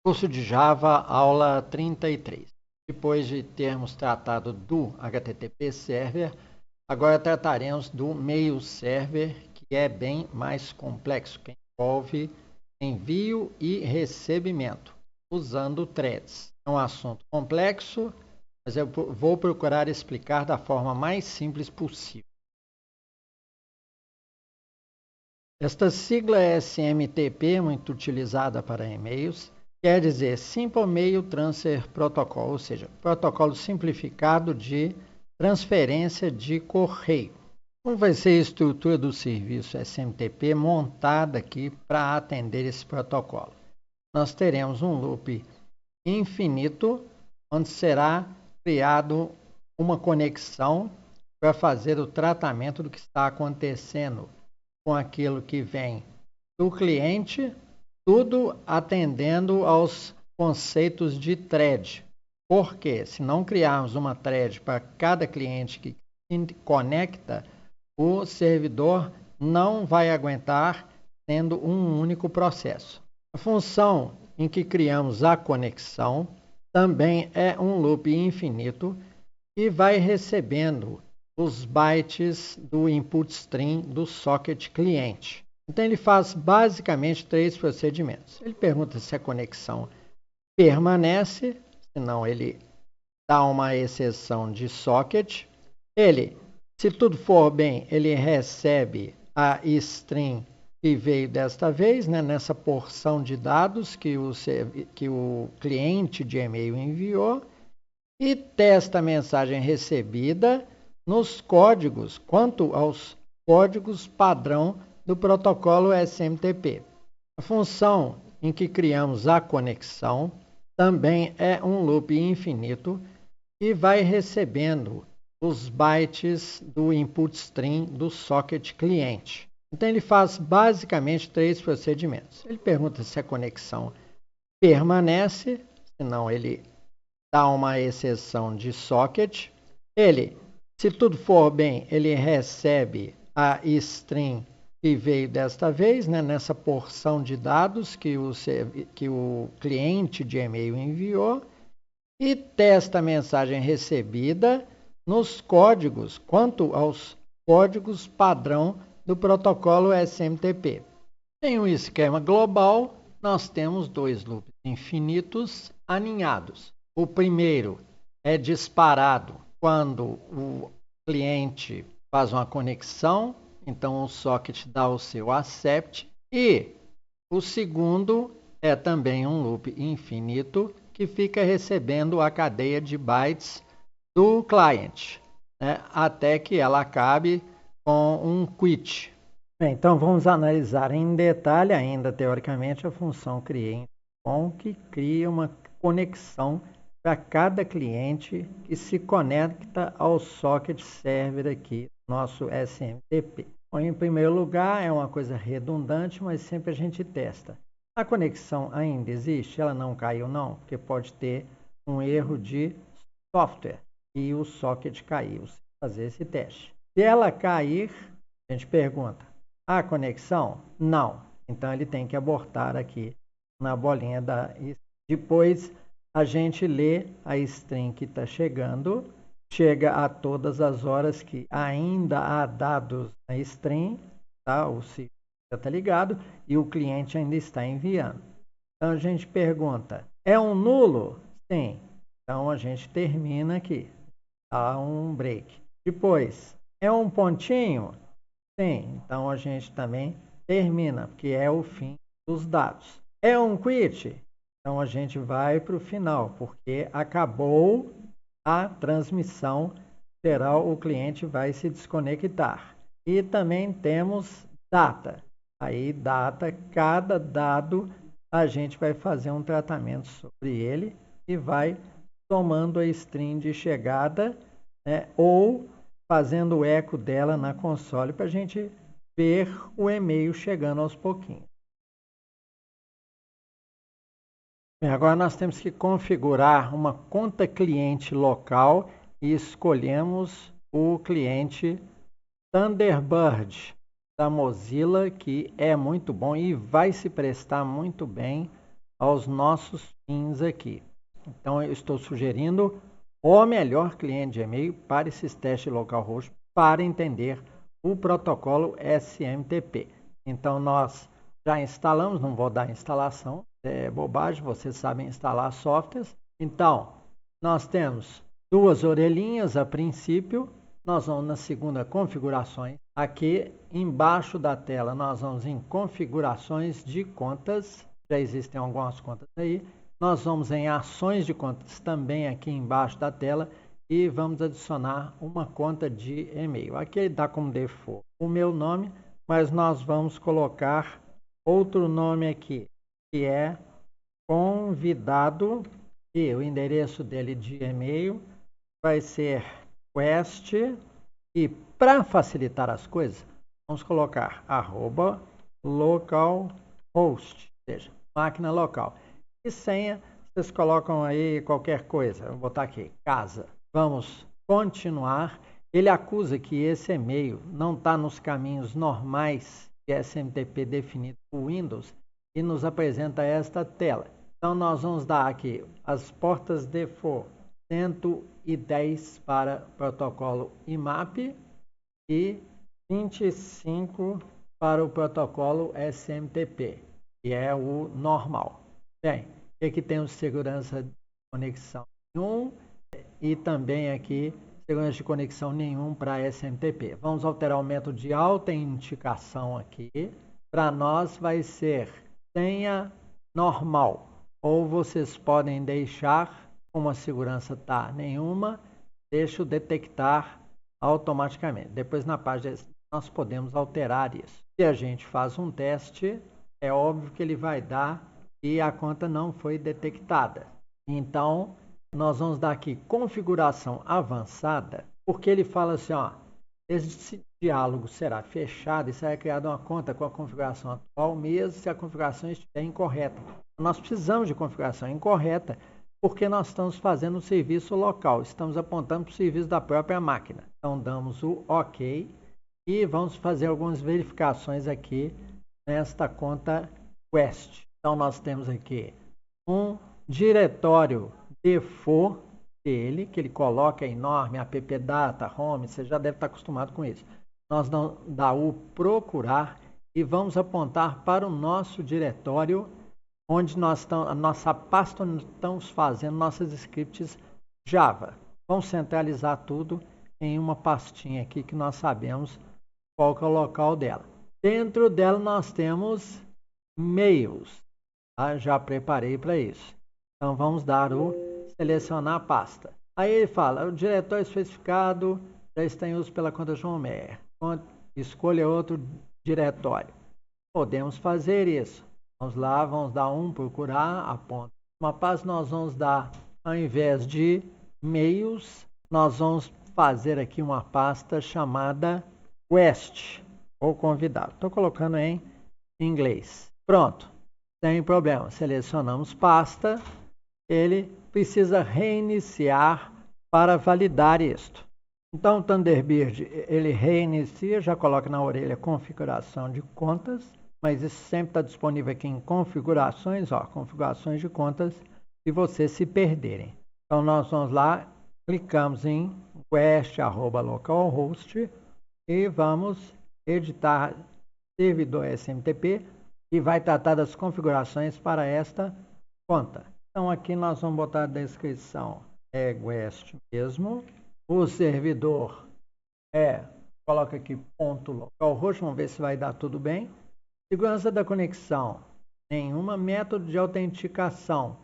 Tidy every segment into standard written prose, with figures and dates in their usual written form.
Curso de Java, aula 33. Depois de termos tratado do HTTP Server, agora trataremos do Mail Server, que é bem mais complexo, que envolve envio e recebimento, usando threads. É um assunto complexo, mas eu vou procurar explicar da forma mais simples possível. Esta sigla é SMTP, muito utilizada para e-mails, quer dizer Simple Mail Transfer Protocol, ou seja, protocolo simplificado de transferência de correio. Como vai ser a estrutura do serviço SMTP montada aqui para atender esse protocolo? Nós teremos um loop infinito, onde será criado uma conexão para fazer o tratamento do que está acontecendo com aquilo que vem do cliente, tudo atendendo aos conceitos de thread. Porque se não criarmos uma thread para cada cliente que se conecta, o servidor não vai aguentar tendo um único processo. A função em que criamos a conexão também é um loop infinito e vai recebendo os bytes do input stream do socket cliente. Então ele faz basicamente 3 procedimentos. Ele pergunta se a conexão permanece, senão ele dá uma exceção de socket. Ele, se tudo for bem, ele recebe a string que veio desta vez, né, nessa porção de dados que o cliente de e-mail enviou, e testa a mensagem recebida nos códigos, quanto aos códigos padrão do protocolo SMTP. A função em que criamos a conexão também é um loop infinito e vai recebendo os bytes do input stream do socket cliente. Então ele faz basicamente 3 procedimentos. Ele pergunta se a conexão permanece, senão ele dá uma exceção de socket. Ele, se tudo for bem, ele recebe a string que veio desta vez, né, nessa porção de dados que o cliente de e-mail enviou, e testa a mensagem recebida nos códigos, quanto aos códigos padrão do protocolo SMTP. Em um esquema global, nós temos 2 loops infinitos aninhados. O primeiro é disparado quando o cliente faz uma conexão, então o socket dá o seu accept, e o segundo é também um loop infinito que fica recebendo a cadeia de bytes do cliente, né, até que ela acabe com um quit. Bem, então vamos analisar em detalhe ainda teoricamente a função create, que cria uma conexão para cada cliente que se conecta ao socket server aqui, nosso SMTP. Bom, em primeiro lugar, é uma coisa redundante, mas sempre a gente testa. A conexão ainda existe? Ela não caiu não? Porque pode ter um erro de software e o socket caiu. Fazer esse teste. Se ela cair, a gente pergunta, a conexão? Não. Então ele tem que abortar aqui na bolinha da... Depois a gente lê a string que está chegando, chega a todas as horas que ainda há dados na string, tá? O ciclo já está ligado e o cliente ainda está enviando. Então a gente pergunta, é um nulo? Sim. Então a gente termina aqui, dá um break. Depois, é um pontinho? Sim. Então a gente também termina, porque é o fim dos dados. É um quit? Então, a gente vai para o final, porque acabou a transmissão, o cliente vai se desconectar. E também temos data. Aí, data, cada dado, a gente vai fazer um tratamento sobre ele e vai tomando a string de chegada, né, ou fazendo o eco dela na console para a gente ver o e-mail chegando aos pouquinhos. Bem, agora nós temos que configurar uma conta cliente local e escolhemos o cliente Thunderbird da Mozilla, que é muito bom e vai se prestar muito bem aos nossos fins aqui. Então, eu estou sugerindo o melhor cliente de e-mail para esses testes localhost para entender o protocolo SMTP. Então, nós já instalamos, não vou dar instalação, é bobagem, vocês sabem instalar softwares. Então, nós temos duas orelhinhas a princípio. Nós vamos na segunda, configurações. Aqui embaixo da tela, nós vamos em configurações de contas. Já existem algumas contas aí. Nós vamos em ações de contas também aqui embaixo da tela e vamos adicionar uma conta de e-mail. Aqui ele dá como default o meu nome, mas nós vamos colocar outro nome aqui, que é convidado, e o endereço dele de e-mail vai ser quest, e para facilitar as coisas, vamos colocar @localhost, ou seja, máquina local. E senha, vocês colocam aí qualquer coisa. Eu vou botar aqui, casa. Vamos continuar. Ele acusa que esse e-mail não está nos caminhos normais de SMTP definido por Windows e nos apresenta esta tela. Então, nós vamos dar aqui as portas default 110 para protocolo IMAP e 25 para o protocolo SMTP, que é o normal. Bem, aqui temos segurança de conexão nenhum e também aqui segurança de conexão nenhum para SMTP. Vamos alterar o método de autenticação aqui. Para nós vai ser senha normal. Ou vocês podem deixar, como a segurança está nenhuma, deixa o detectar automaticamente. Depois na página nós podemos alterar isso. Se a gente faz um teste, é óbvio que ele vai dar e a conta não foi detectada. Então, nós vamos dar aqui configuração avançada, porque ele fala assim, ó, esse diálogo será fechado e será criada uma conta com a configuração atual, mesmo se a configuração estiver incorreta. Nós precisamos de configuração incorreta, porque nós estamos fazendo um serviço local, estamos apontando para o serviço da própria máquina. Então, damos o OK e vamos fazer algumas verificações aqui nesta conta Quest. Então, nós temos aqui um diretório default dele, que ele coloca enorme, appdata, home, você já deve estar acostumado com isso. Nós vamos dar o procurar e vamos apontar para o nosso diretório, onde nós estamos, a nossa pasta onde estamos fazendo nossas scripts Java. Vamos centralizar tudo em uma pastinha aqui que nós sabemos qual que é o local dela. Dentro dela nós temos mails. Tá? Já preparei para isso. Então vamos dar o selecionar a pasta. Aí ele fala, o diretório especificado já está em uso pela conta João Meyer. Escolha outro diretório. Podemos fazer isso. Vamos lá, vamos dar um procurar, aponta. Uma pasta nós vamos dar, ao invés de mails, nós vamos fazer aqui uma pasta chamada Quest, ou convidado. Estou colocando em inglês. Pronto, sem problema. Selecionamos pasta. Ele precisa reiniciar para validar isto. Então, o Thunderbird, ele reinicia, já coloca na orelha configuração de contas, mas isso sempre está disponível aqui em configurações, ó, configurações de contas, se vocês se perderem. Então, nós vamos lá, clicamos em quest@localhost e vamos editar servidor SMTP e vai tratar das configurações para esta conta. Então, aqui nós vamos botar a descrição, é Quest mesmo. O servidor coloca aqui .localhost, vamos ver se vai dar tudo bem. Segurança da conexão, nenhuma. Método de autenticação,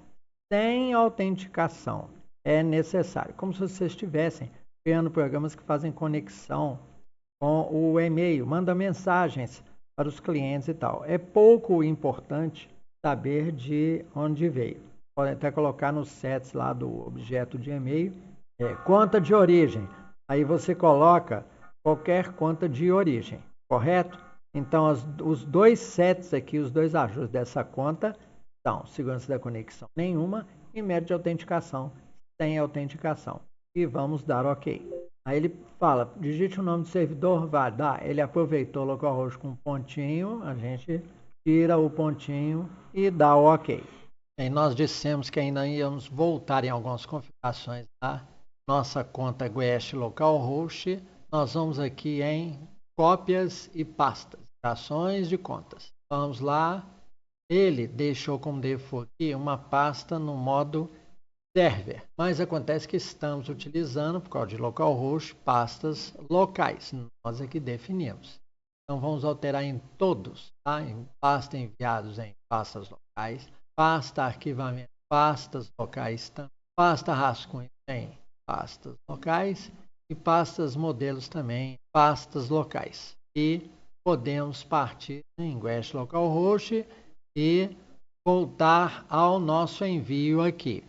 sem autenticação, é necessário. Como se vocês estivessem criando programas que fazem conexão com o e-mail, manda mensagens para os clientes e tal. É pouco importante saber de onde veio. Podem até colocar nos sets lá do objeto de e-mail. Conta de origem. Aí você coloca qualquer conta de origem, correto? Então, os dois sets aqui, os dois ajustes dessa conta são segurança da conexão nenhuma e método de autenticação sem autenticação. E vamos dar OK. Aí ele fala, digite o nome do servidor, vai dar. Ele aproveitou o localhost com um pontinho, a gente tira o pontinho e dá o OK. E nós dissemos que ainda íamos voltar em algumas configurações da nossa conta Guest Localhost. Nós vamos aqui em cópias e pastas, migrações de contas. Vamos lá. Ele deixou como default aqui uma pasta no modo server, mas acontece que estamos utilizando, por causa de localhost, pastas locais. Nós aqui definimos. Então vamos alterar em todos, tá? Em pasta enviados em pastas locais, pasta arquivamento, pastas locais, pasta rascunho em pastas locais e pastas modelos também, pastas locais. E podemos partir em Guest Localhost e voltar ao nosso envio aqui.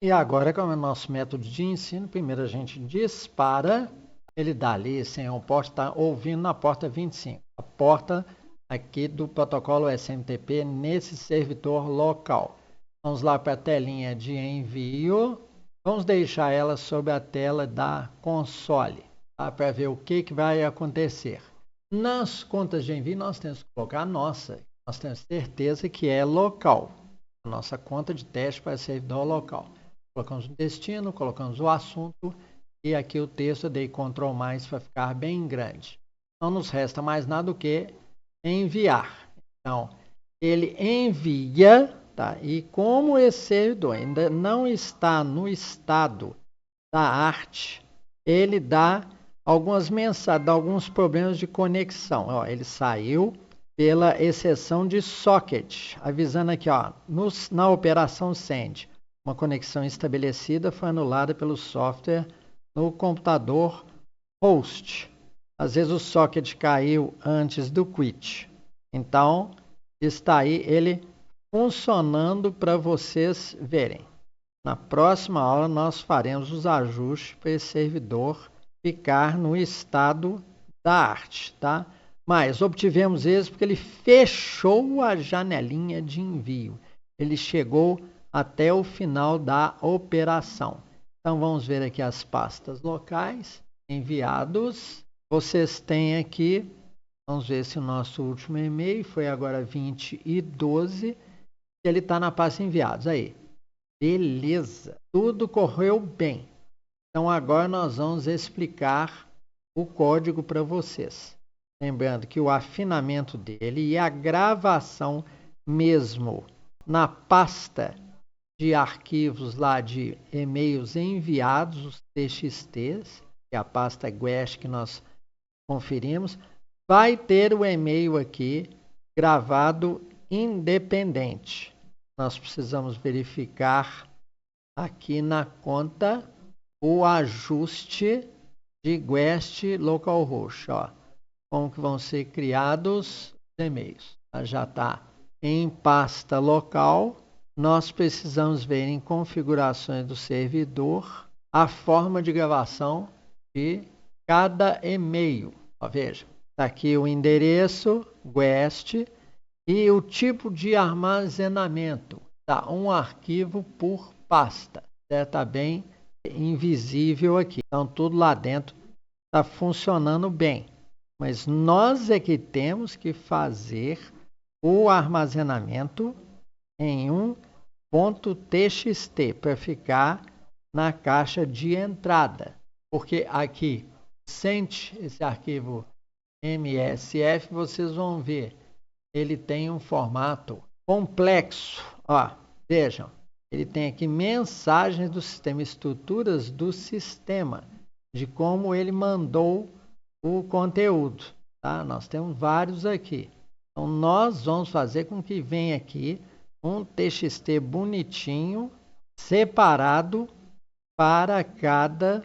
E agora, como é o nosso método de ensino, primeiro a gente dispara, ele dali, sem o porta, está ouvindo na porta 25, a porta aqui do protocolo SMTP nesse servidor local. Vamos lá para a telinha de envio, vamos deixar ela sobre a tela da console, tá? Para ver o que vai acontecer. Nas contas de envio, nós temos que colocar a nossa, nós temos certeza que é local, a nossa conta de teste para servidor local. Colocamos o destino, colocamos o assunto e aqui o texto eu dei Ctrl+ para ficar bem grande. Não nos resta mais nada do que enviar. Então, ele envia, tá? E como esse servidor ainda não está no estado da arte, ele dá algumas mensagens, dá alguns problemas de conexão. Ó, ele saiu pela exceção de socket, avisando aqui, ó, na operação send. Uma conexão estabelecida foi anulada pelo software no computador host. Às vezes o socket caiu antes do quit. Então, está aí ele funcionando para vocês verem. Na próxima aula, nós faremos os ajustes para esse servidor ficar no estado da arte, tá? Mas obtivemos êxito porque ele fechou a janelinha de envio. Ele chegou até o final da operação. Então, vamos ver aqui as pastas locais, enviados. Vocês têm aqui, vamos ver se o nosso último e-mail foi agora 20/12. Ele está na pasta enviados. Aí, beleza, tudo correu bem. Então, agora nós vamos explicar o código para vocês. Lembrando que o afinamento dele e a gravação mesmo na pasta de arquivos lá de e-mails enviados, os TXTs, que é a pasta Guest que nós conferimos, vai ter o e-mail aqui gravado independente. Nós precisamos verificar aqui na conta o ajuste de Guest Localhost. Ó, como que vão ser criados os e-mails. Já está em pasta local. Nós precisamos ver em configurações do servidor a forma de gravação de cada e-mail. Ó, veja, está aqui o endereço Guest e o tipo de armazenamento. Tá, um arquivo por pasta. Está bem invisível aqui. Então, tudo lá dentro está funcionando bem. Mas nós é que temos que fazer o armazenamento em um .txt para ficar na caixa de entrada. Porque aqui, sente esse arquivo MSF, vocês vão ver, ele tem um formato complexo. Ó, vejam, ele tem aqui mensagens do sistema, estruturas do sistema, de como ele mandou o conteúdo. Tá? Nós temos vários aqui. Então, nós vamos fazer com que venha aqui um TXT bonitinho, separado para cada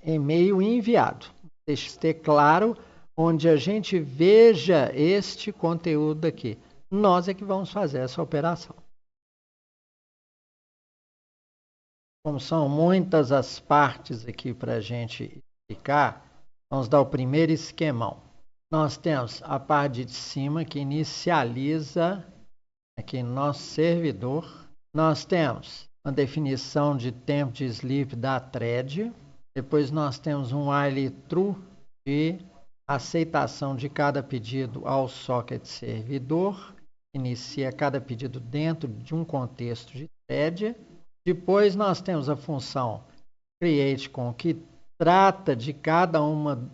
e-mail enviado. TXT claro, onde a gente veja este conteúdo aqui. Nós é que vamos fazer essa operação. Como são muitas as partes aqui para a gente explicar, vamos dar o primeiro esquemão. Nós temos a parte de cima que inicializa aqui no nosso servidor. Nós temos uma definição de tempo de sleep da thread. Depois nós temos um while true de aceitação de cada pedido ao socket servidor. inicia cada pedido dentro de um contexto de thread. Depois nós temos a função createCon, que trata de cada uma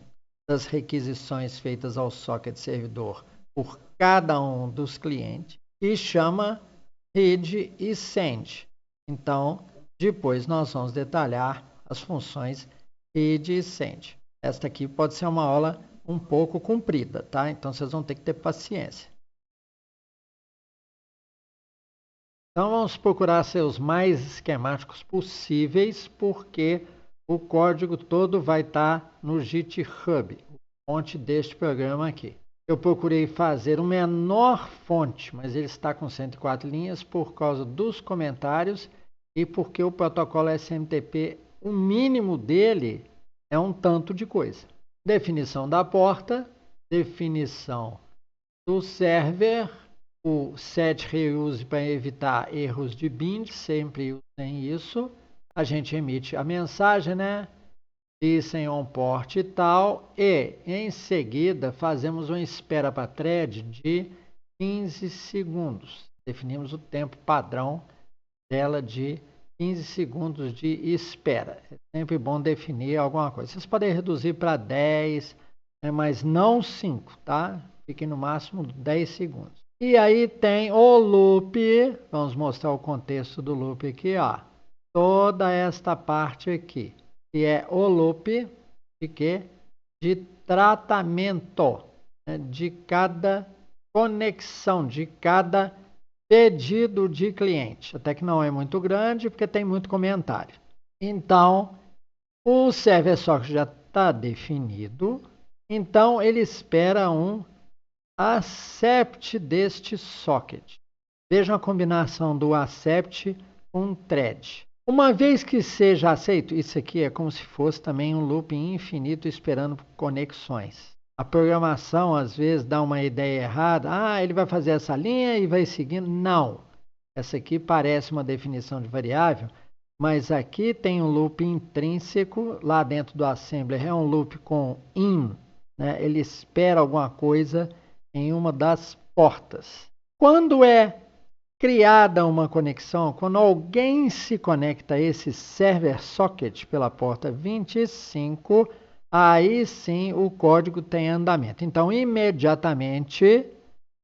das requisições feitas ao socket servidor por cada um dos clientes e chama read e send. Então, depois nós vamos detalhar as funções read e send. Esta aqui pode ser uma aula um pouco comprida, tá? Então, vocês vão ter que ter paciência. Então, vamos procurar ser os mais esquemáticos possíveis, porque o código todo vai estar no GitHub, fonte deste programa aqui. Eu procurei fazer o menor fonte, mas ele está com 104 linhas por causa dos comentários e porque o protocolo SMTP, o mínimo dele é um tanto de coisa. Definição da porta, definição do server, o set reuse para evitar erros de bind, sempre usem isso. A gente emite a mensagem, né? Listen on port e tal, e em seguida fazemos uma espera para thread de 15 segundos. Definimos o tempo padrão dela de 15 segundos de espera. É sempre bom definir alguma coisa. Vocês podem reduzir para 10, né, mas não 5, tá? Fiquem no máximo 10 segundos. E aí tem o loop, vamos mostrar o contexto do loop aqui, ó. Toda esta parte aqui, que é o loop de quê? De tratamento, né, de cada conexão, de cada pedido de cliente. Até que não é muito grande, porque tem muito comentário. Então, o server socket já está definido. Então, ele espera um accept deste socket. Vejam a combinação do accept com thread. Uma vez que seja aceito, isso aqui é como se fosse também um loop infinito esperando conexões. A programação às vezes dá uma ideia errada. Ah, ele vai fazer essa linha e vai seguindo. Não. Essa aqui parece uma definição de variável, mas aqui tem um loop intrínseco. Lá dentro do assembler é um loop com in, né? Ele espera alguma coisa em uma das portas. Quando é criada uma conexão, quando alguém se conecta a esse server socket pela porta 25, aí sim o código tem andamento. Então, imediatamente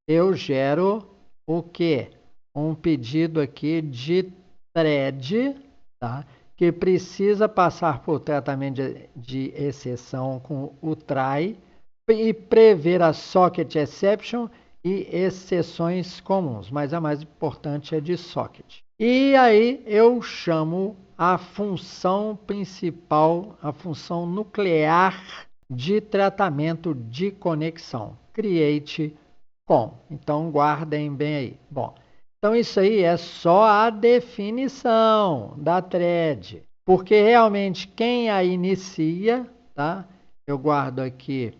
eu gero o quê? Um pedido aqui de thread, tá? Que precisa passar por tratamento de exceção com o try e prever a socket exception e exceções comuns, mas a mais importante é de socket. E aí eu chamo a função principal, a função nuclear de tratamento de conexão, createCon. Então guardem bem aí. Bom, então isso aí é só a definição da thread, porque realmente quem a inicia, tá? Eu guardo aqui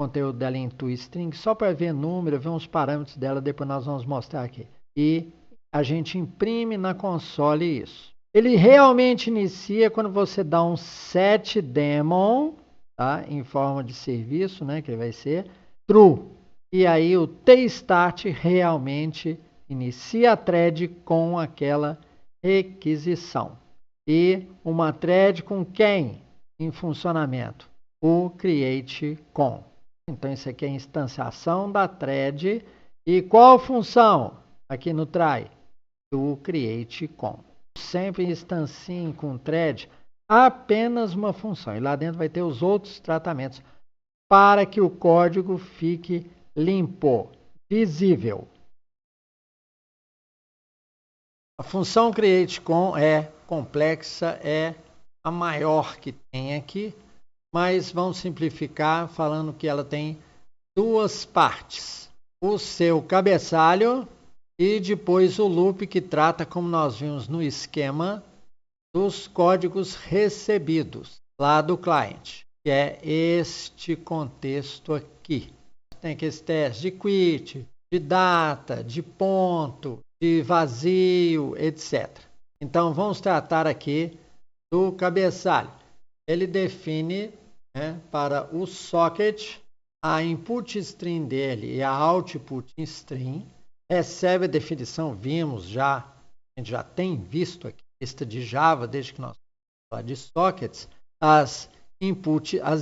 conteúdo dela em toString, só para ver número, ver uns parâmetros dela, depois nós vamos mostrar aqui. E a gente imprime na console isso. Ele realmente inicia quando você dá um setDaemon, tá? Em forma de serviço, né? Que vai ser true. E aí o tstart realmente inicia a thread com aquela requisição. E uma thread com quem em funcionamento? O createCon. Então, isso aqui é a instanciação da thread. E qual função? Aqui no try, do createCon. Sempre instanciem com thread apenas uma função. E lá dentro vai ter os outros tratamentos para que o código fique limpo, visível. A função createCon é complexa, é a maior que tem aqui. Mas vamos simplificar falando que ela tem duas partes. O seu cabeçalho e depois o loop que trata, como nós vimos no esquema, dos códigos recebidos lá do cliente, que é este contexto aqui. Tem aqueles testes de quit, de data, de ponto, de vazio, etc. Então vamos tratar aqui do cabeçalho. Ele define, né, para o socket a input string dele e a output string. recebe a definição, vimos já, a gente já tem visto aqui, lista de Java, desde que nós falamos de sockets, as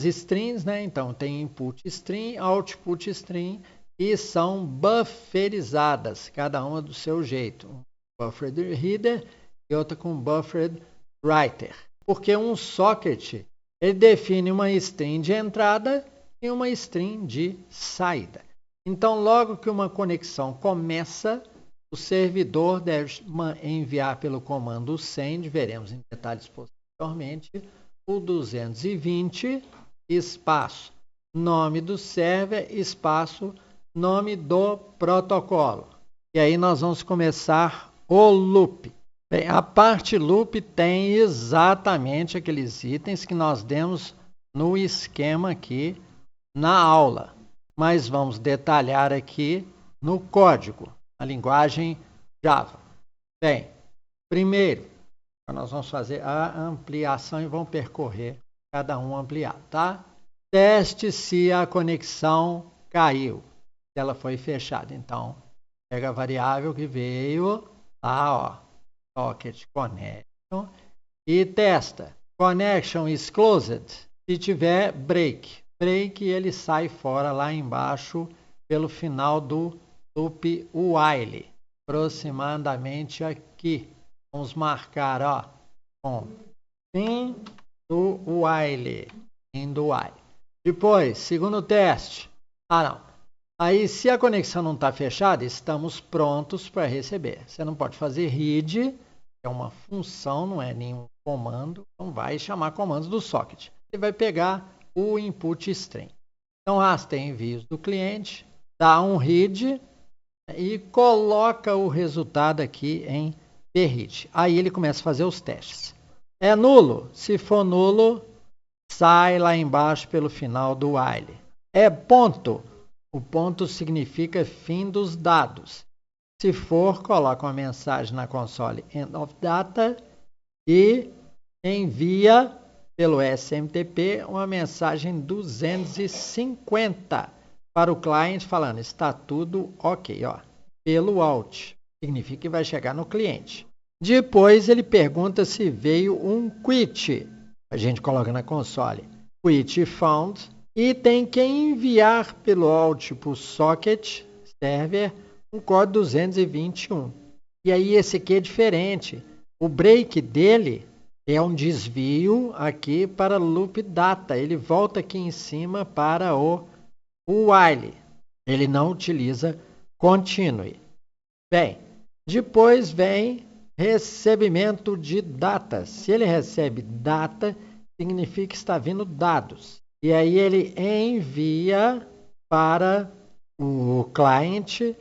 strings, né? Então tem input string, output string, e são bufferizadas, cada uma do seu jeito. Um buffered reader e outra com buffered writer. Porque um socket, ele define uma string de entrada e uma string de saída. Então, logo que uma conexão começa, o servidor deve enviar pelo comando send, veremos em detalhes posteriormente, o 220, espaço, nome do server, espaço, nome do protocolo. E aí nós vamos começar o loop. Bem, a parte loop tem exatamente aqueles itens que nós demos no esquema aqui na aula. Mas vamos detalhar aqui no código, na linguagem Java. Bem, primeiro, nós vamos fazer a ampliação e vamos percorrer cada um ampliado, tá? Teste se a conexão caiu, se ela foi fechada. Então, pega a variável que veio lá, ó, socket connection, e testa. Connection is closed. Se tiver break, ele sai fora lá embaixo pelo final do loop while, aproximadamente aqui. Vamos marcar, ó, com fim do while, Depois, segundo teste. Não. Aí, se a conexão não está fechada, estamos prontos para receber. Você não pode fazer read, que é uma função, não é nenhum comando, não vai chamar comandos do socket. Você vai pegar o input string. Então, rasteia envios do cliente, dá um read e coloca o resultado aqui em read. Aí ele começa a fazer os testes. É nulo? Se for nulo, sai lá embaixo pelo final do while. É ponto? O ponto significa fim dos dados. Se for, coloca uma mensagem na console end of data e envia pelo SMTP uma mensagem 250 para o cliente falando está tudo ok, ó. Pelo out, significa que vai chegar no cliente. Depois ele pergunta se veio um quit. A gente coloca na console quit found e tem que enviar pelo output socket server um código 221. E aí esse aqui é diferente. O break dele é um desvio aqui para loop data. Ele volta aqui em cima para o while. Ele não utiliza continue. Bem, depois vem recebimento de data. Se ele recebe data, significa que está vindo dados. E aí ele envia para o cliente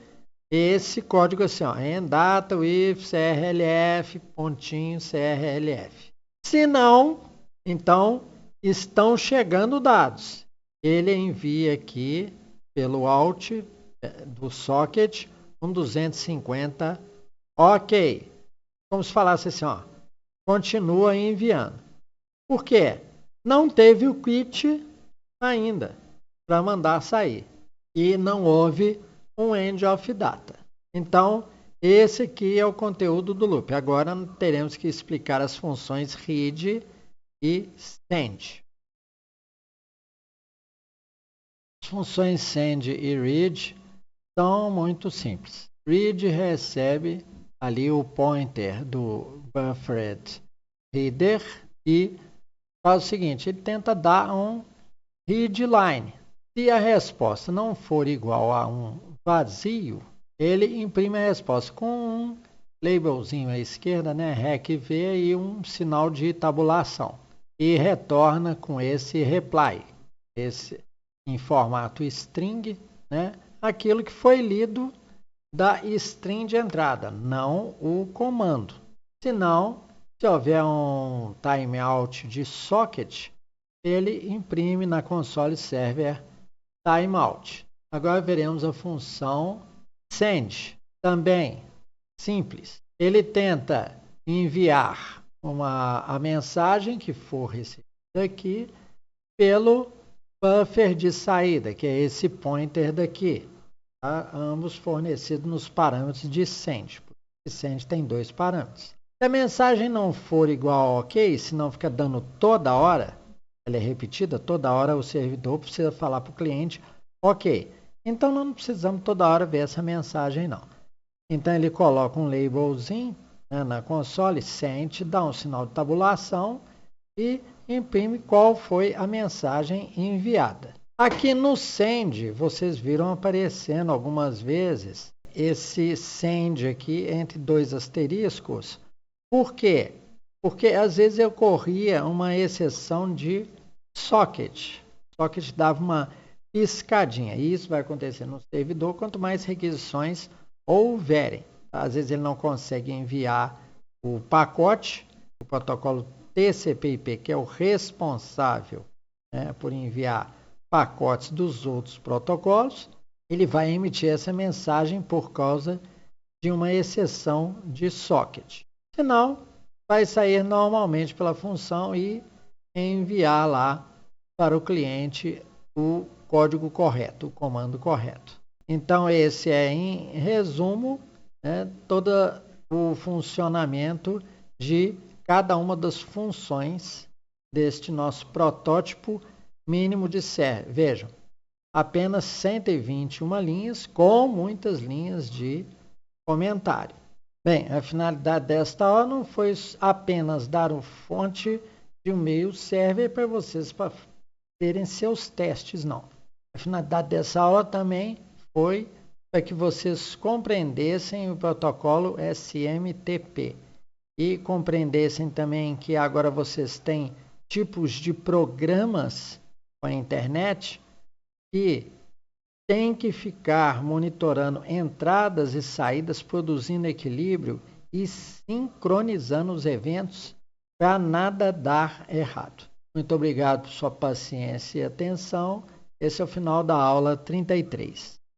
esse código assim, ó, endata with crlf, pontinho crlf. Se não, então estão chegando dados. Ele envia aqui pelo out do socket um 250, ok. Como se falasse assim, ó, continua enviando. Por quê? Não teve o quit ainda para mandar sair. E não houve um end of data. Então, esse aqui é o conteúdo do loop. Agora teremos que explicar as funções read e send. As funções send e read são muito simples. Read recebe ali o pointer do buffered reader e faz o seguinte, ele tenta dar um read line. Se a resposta não for igual a um vazio, ele imprime a resposta com um labelzinho à esquerda, né, REC-V e um sinal de tabulação. E retorna com esse reply, esse em formato string, né, aquilo que foi lido da string de entrada, não o comando. Senão, se houver um timeout de socket, ele imprime na console server timeout. Agora veremos a função send, também simples. Ele tenta enviar a mensagem que for recebida aqui pelo buffer de saída, que é esse pointer daqui. tá? Ambos fornecidos nos parâmetros de send. Send tem 2 parâmetros. Se a mensagem não for igual a OK, se não fica dando toda hora, ela é repetida, toda hora o servidor precisa falar para o cliente OK. Então não precisamos toda hora ver essa mensagem não. Então ele coloca um labelzinho, né, na console, send, dá um sinal de tabulação e imprime qual foi a mensagem enviada. Aqui no send, vocês viram aparecendo algumas vezes esse send aqui entre 2 asteriscos. Por quê? Porque às vezes ocorria uma exceção de socket. Socket dava uma piscadinha. E isso vai acontecer no servidor quanto mais requisições houverem. Às vezes ele não consegue enviar o pacote, o protocolo TCP/IP, que é o responsável, né, por enviar pacotes dos outros protocolos, ele vai emitir essa mensagem por causa de uma exceção de socket. Senão, vai sair normalmente pela função e enviar lá para o cliente o código correto, o comando correto. Então, esse é, em resumo, né, todo o funcionamento de cada uma das funções deste nosso protótipo mínimo de server. Vejam, apenas 121 linhas com muitas linhas de comentário. Bem, a finalidade desta aula não foi apenas dar uma fonte de um e-mail server para vocês terem seus testes, não. A finalidade dessa aula também foi para que vocês compreendessem o protocolo SMTP e compreendessem também que agora vocês têm tipos de programas com a internet que tem que ficar monitorando entradas e saídas, produzindo equilíbrio e sincronizando os eventos para nada dar errado. Muito obrigado por sua paciência e atenção. Esse é o final da aula 33.